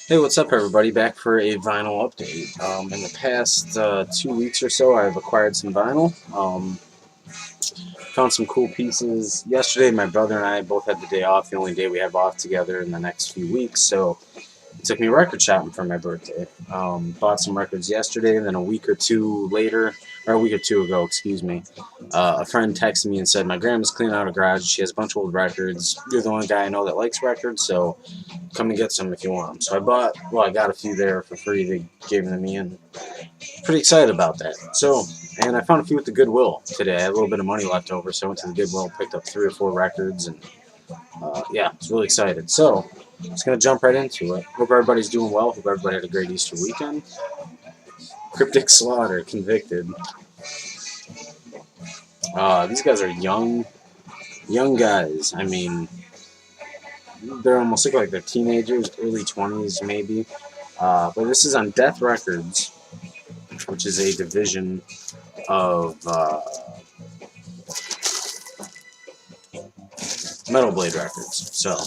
Hey, what's up, everybody? Back for a vinyl update. In the past 2 weeks or so, I've acquired some vinyl. Found some cool pieces. Yesterday, my brother and I both had the day off, the only day we have off together in the next few weeks. So he took me record shopping for my birthday. Bought some records yesterday, and then a week or two later, or a week or two ago, excuse me, a friend texted me and said, "My grandma's cleaning out a garage. She has a bunch of old records. You're the only guy I know that likes records, so come and get some if you want them." So I got a few there for free. They gave them to me, and pretty excited about that. And I found a few at the Goodwill today. I had a little bit of money left over, so I went to the Goodwill, picked up 3 or 4 records, and yeah, I was really excited. So, just gonna jump right into it. Hope everybody's doing well. Hope everybody had a great Easter weekend. Cryptic Slaughter, Convicted. These guys are young guys. I mean, they're almost look like they're teenagers, early 20s maybe. But this is on Death Records, which is a division of Metal Blade Records. So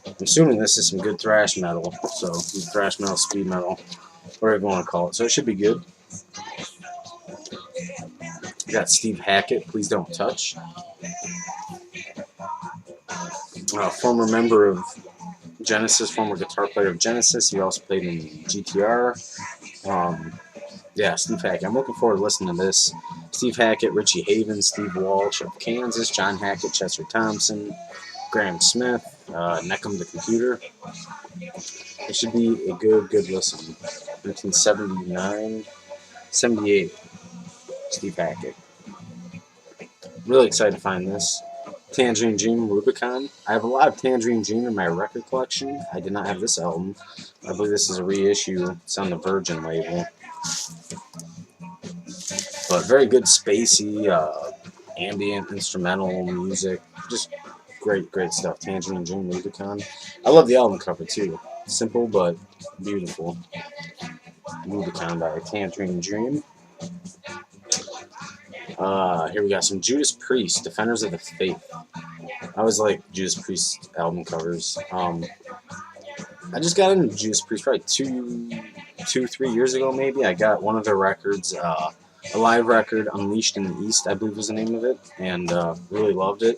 I'm assuming this is some good thrash metal. So thrash metal, speed metal, whatever you want to call it. So it should be good. We got Steve Hackett, Please Don't Touch. Former member of Genesis, former guitar player of Genesis. He also played in GTR. Yeah, Steve Hackett. I'm looking forward to listening to this. Steve Hackett, Richie Havens, Steve Walsh of Kansas, John Hackett, Chester Thompson, Graham Smith, Neckham the Computer. It should be a good listen. 1979, 78, Steve Hackett. Really excited to find this. Tangerine Dream, Rubicon. I have a lot of Tangerine Dream in my record collection. I did not have this album. I believe this is a reissue. It's on the Virgin label. But very good spacey, ambient instrumental music. Just great stuff. Tangerine Dream, Rubicon. I love the album cover too. Simple but beautiful. Rubicon by Tangerine Dream. Here we got some Judas Priest, Defenders of the Faith. I always like Judas Priest album covers. I just got into Judas Priest probably 3 years ago, maybe. I got one of their records, a live record, Unleashed in the East, I believe was the name of it, and really loved it.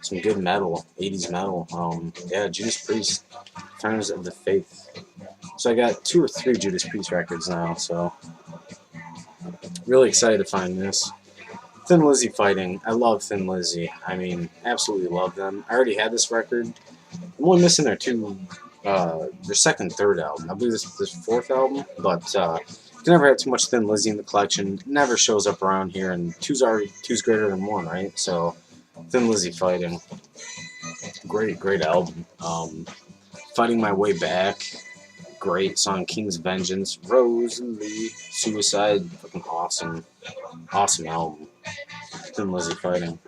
Some good metal, 80s metal. Yeah, Judas Priest, Defenders of the Faith. So I got 2 or 3 Judas Priest records now, so really excited to find this. Thin Lizzy Fighting. I love Thin Lizzy. I mean, absolutely love them. I already had this record. I'm only missing their second, third album. I believe this is their fourth album, but you can never have too much Thin Lizzy in the collection. It never shows up around here, and two's greater than one, right? So, Thin Lizzy Fighting. Great album. Fighting My Way Back. Great song, King's Vengeance. Rosalie. Suicide. Fucking awesome album. Thin Lizzy Fighting.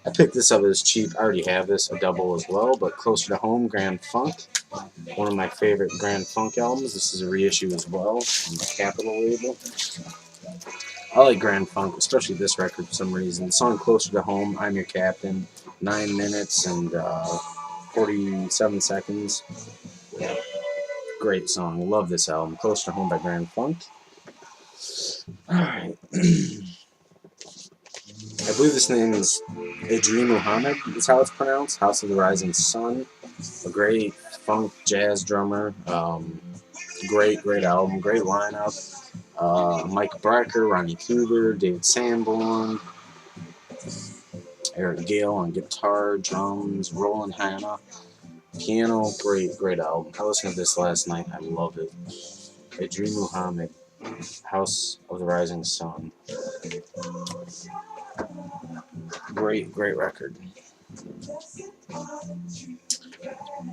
I picked this up as cheap. I already have this, a double as well, but Closer to Home, Grand Funk. One of my favorite Grand Funk albums. This is a reissue as well on the Capitol label. I like Grand Funk, especially this record for some reason. The song Closer to Home, I'm Your Captain, 9 minutes and 47 seconds. Great song. Love this album. Closer to Home by Grand Funk. Alright. I believe this name is Adri Muhammad, is how it's pronounced. House of the Rising Sun. A great funk jazz drummer. Great album. Great lineup. Mike Brecker, Ronnie Kluber, David Sanborn, Eric Gale on guitar, drums, Roland Hanna, piano. Great album. I listened to this last night. I love it. Adri Muhammad, House of the Rising Sun. Great record.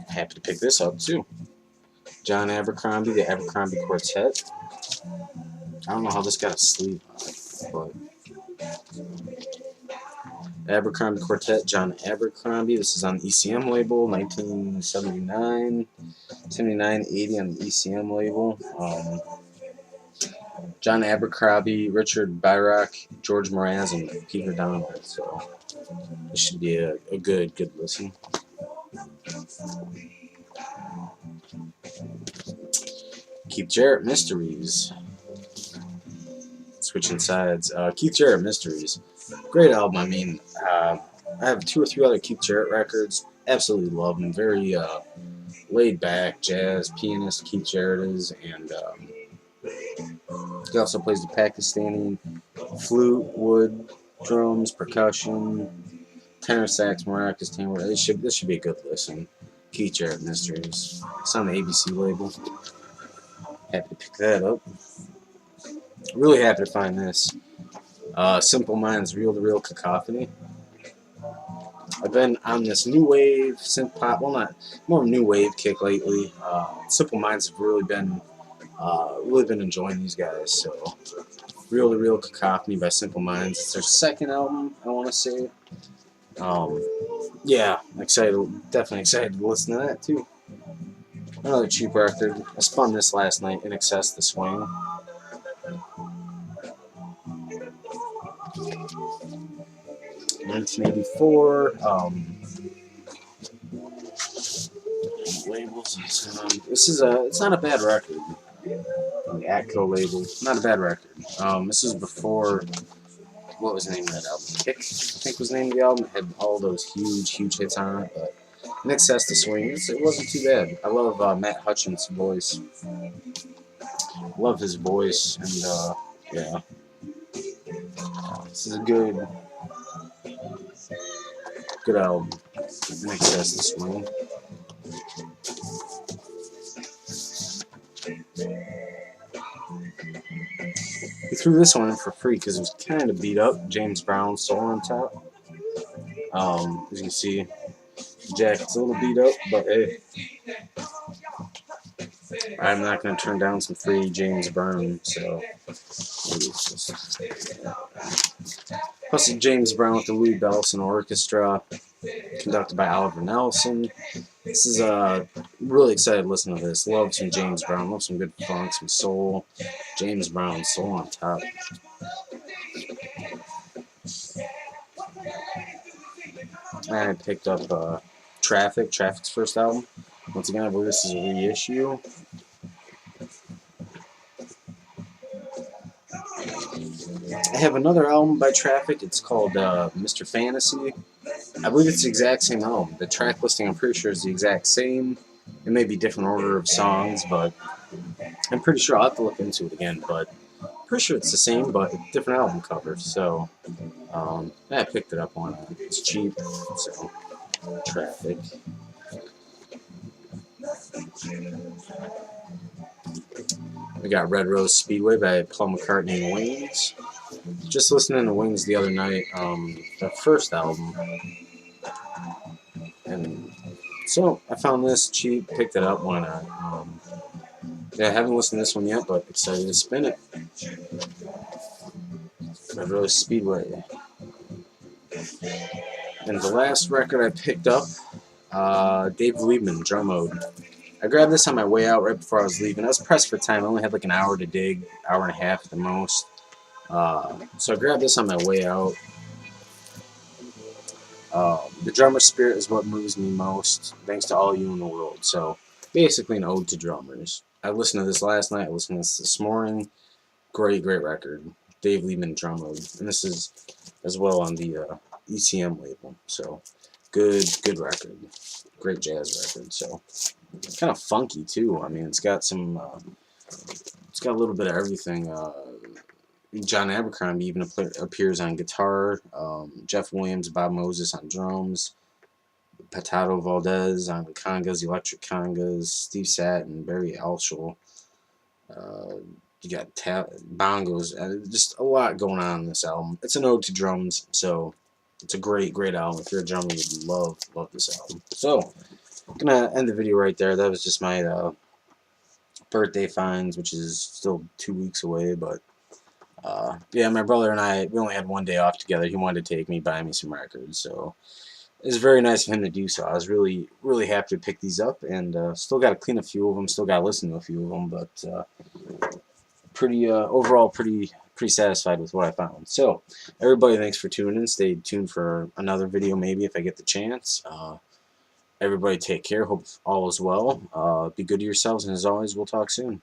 Happy to pick this up too. John Abercrombie, the Abercrombie Quartet. I don't know how this got a sleeve on it, but Abercrombie Quartet, John Abercrombie. This is on the ECM label, 1979, 79, 80 on the ECM label. John Abercrombie, Richard Byrock, George Mraz, and Peter Donovan. So this should be a good listen. Keith Jarrett Mysteries. Switching sides. Keith Jarrett Mysteries. Great album. I mean, I have 2 or 3 other Keith Jarrett records. Absolutely love them. Very laid back jazz pianist Keith Jarrett is, and he also plays the Pakistani flute, wood, drums, percussion, tenor sax, maracas, tambour. This should be a good listen. Keith Jarrett Mysteries. It's on the ABC label. Happy to pick that up. Really happy to find this. Simple Minds, Reel to Reel Cacophony. I've been on this new wave synth pop, well, not more new wave kick lately. Simple Minds have really been enjoying these guys. So, Reel to Reel Cacophony by Simple Minds. It's their second album, I want to say. Yeah, definitely excited to listen to that too. Another cheap record. I spun this last night, In Excess the Swing. (1984). Labels. It's not a bad record. The Atco label, not a bad record. This is before, what was the name of that album? Kick, I think was the name of the album. It had all those huge hits on it, but In Excess to Swing, it wasn't too bad. I love Matt Hutchins' voice. Love his voice, and yeah. This is a good album. In Excess to Swing. He threw this one in for free because it was kind of beat up. James Brown Soul on top. As you can see, the jacket's a little beat up, but hey, I'm not going to turn down some free James Brown. So maybe it's just, plus James Brown with the Louis Bellson Orchestra, conducted by Oliver Nelson. This is really excited to listen to this. Love some James Brown. Love some good funk, some soul. James Brown Soul on top. I picked up Traffic's first album. Once again, I believe this is a reissue. I have another album by Traffic. It's called Mr. Fantasy. I believe it's the exact same album. The track listing, I'm pretty sure, is the exact same. It may be different order of songs, but I'm pretty sure. I'll have to look into it again, but pretty sure it's the same, but different album cover. So, I picked it up on it. It's cheap, so Traffic. We got Red Rose Speedway by Paul McCartney and Wings. Just listening to Wings the other night, their first album. And so I found this cheap, picked it up, why not? Yeah, I haven't listened to this one yet, but excited to spin it. Red Rose Speedway. And the last record I picked up, Dave Liebman, Drum Mode. I grabbed this on my way out right before I was leaving. I was pressed for time. I only had like an hour to dig, hour and a half at the most. So I grabbed this on my way out. The drummer spirit is what moves me most, thanks to all you in the world. So basically an ode to drummers. I listened to this last night. I listened to this morning. Great record. Dave Liebman, Drum Mode. And this is as well on the ECM label. So good record. Great jazz record. So kind of funky too. I mean, it's got some, it's got a little bit of everything. John Abercrombie even appears on guitar. Jeff Williams, Bob Moses on drums. Patato Valdez on congas, electric congas. Steve Satin, Barry Altschul. You got bongos. Just a lot going on in this album. It's an ode to drums, so it's a great album. If you're a drummer, you'd love this album. So I'm gonna end the video right there. That was just my birthday finds, which is still 2 weeks away, but yeah, my brother and I, we only had one day off together. He wanted to take me, buy me some records, so it was very nice of him to do so. I was really happy to pick these up, and still got to clean a few of them, still got to listen to a few of them, but overall pretty satisfied with what I found. So everybody, thanks for tuning in. Stay tuned for another video maybe if I get the chance. Everybody take care. Hope all is well. Be good to yourselves, and as always, we'll talk soon.